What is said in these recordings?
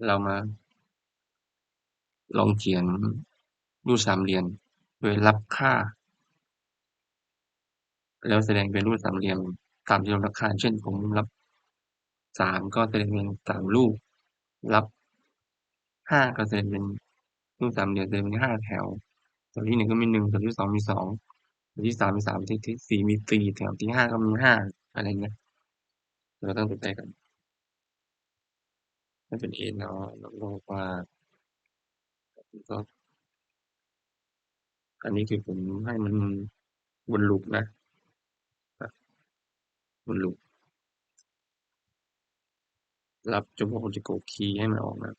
เรามาลองเขียนรูปสามเหลี่ยมโดยรับค่าแล้วแสดงเป็นรูปสามเหลี่ยมตามที่เรารับค่าเช่นผมรับ3ก็แสดงเป็น3รูปรับ5ก็แสดงเป็นรูปสามเหลี่ยมแสดงเป็น5แถวแถวที่1ก็มี1แถวที่2มี2แถวที่3มี3แถวที่4มี4แถวที่5ก็มี5อะไรเงี้ยเราต้องไปแก้กันถ้าเป็น A เนาะเราบอกว่าก็อันนี้คือผมให้มันวนลูปนะวนลูปรับจนกว่าผมจะกดคีย์ให้มันออกนะ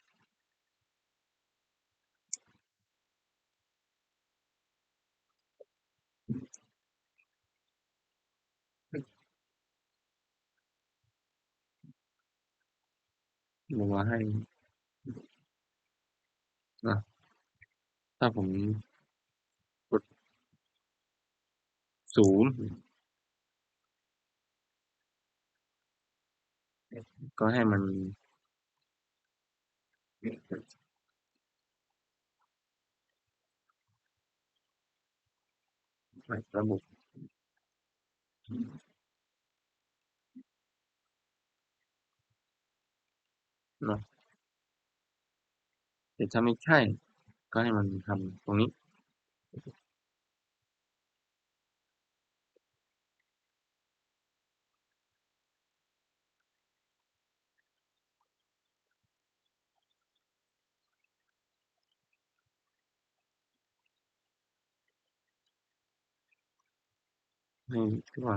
บอกว่าให้นะถ้าผมกด0ก็ให้มันระบบเนาะแต่ถ้าไม่ใช่ก็ให้มันทำตรงนี้ให้ที่ว่า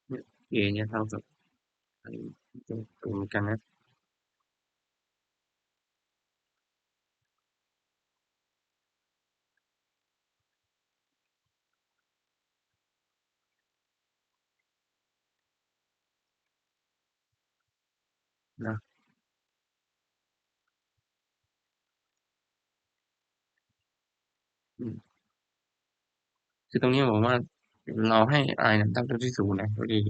เนี่ย A เนี่ยเท่ากับไอ้ตรงกันนะอืมคือตรงนี้ผมว่าเราให้ i เนี่ยตั้งตัวที่ศูนย์นะก็คือ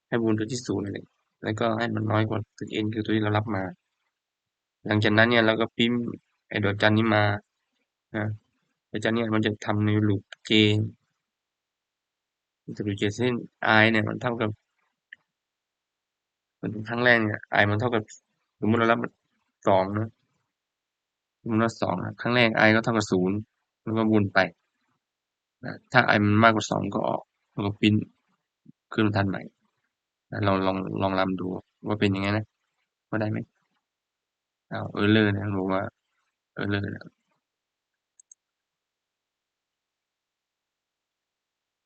ให้บนตัวที่ศูนย์เลยแล้วก็ให้มันน้อยกว่าตัว n คือตัวที่เรารับมาหลังจากนั้นเนี่ยเราก็พิมพ์ไอ้ดอกจันนี้มานะดอกจันเนี่ยมันจะทำในลูป j จะลูป j เช่น i เนี่ยมันเท่ากับมันครั้งแรกเนี่ย i มันเท่ากับสมมติเรารับ2นะสมมติว่า2นะครั้งแรก i ก็เท่ากับ0แล้วก็วนไปนะถ้า i มันมากกว่า2ก็ออกแล้วก็พิมพ์ขึ้นบรรทัดใหม่นะลองรำดูว่าเป็นยังไงนะว่าได้ไหมอ้าวเออร์เลอร์นะบอกว่าเออร์เลอร์นะ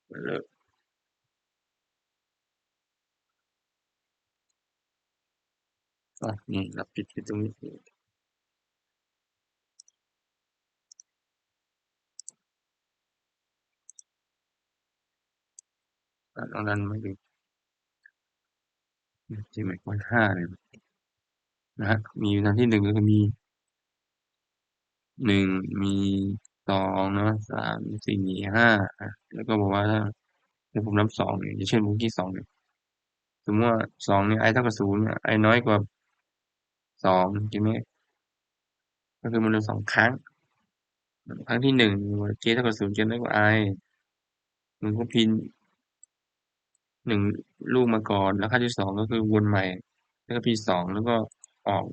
เออร์เลอร์นี่เราปิดที่ตรงนี้ลองรันมาดูที่หมายความ5เลยนะฮะมีตอนที่1ก็คือมี1มี2เนาะ3 4 5แล้วก็บอกว่าถ้าผมนับ2เนี่ยอย่างเช่นเมื่อกี้2เนี่ยสมมติว่า2เนี่ย i เท่ากับ0เนี่ย i น้อยกว่า2ใช่ไหมก็คือมันรวม2 ครั้งครั้งที่1 j เท่ากับ0 j น้อยกว่า i มันก็พิมพ์1ลูกมาก่อนแล้วครั้งที่2ก็คือวนใหม่แล้วก็พิมพ์2แล้วก็ออก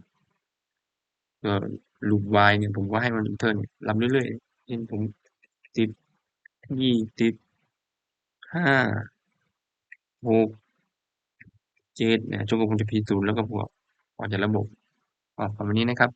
ลูป while เนี่ยผมก็ให้มันเทิร์นรับเรื่อยๆเช่นผม10 20 5 6 7เนี่ยจนกว่าผมจะพิมพ์0แล้วก็บวกออกจากระบบประมาณนี้นะครับ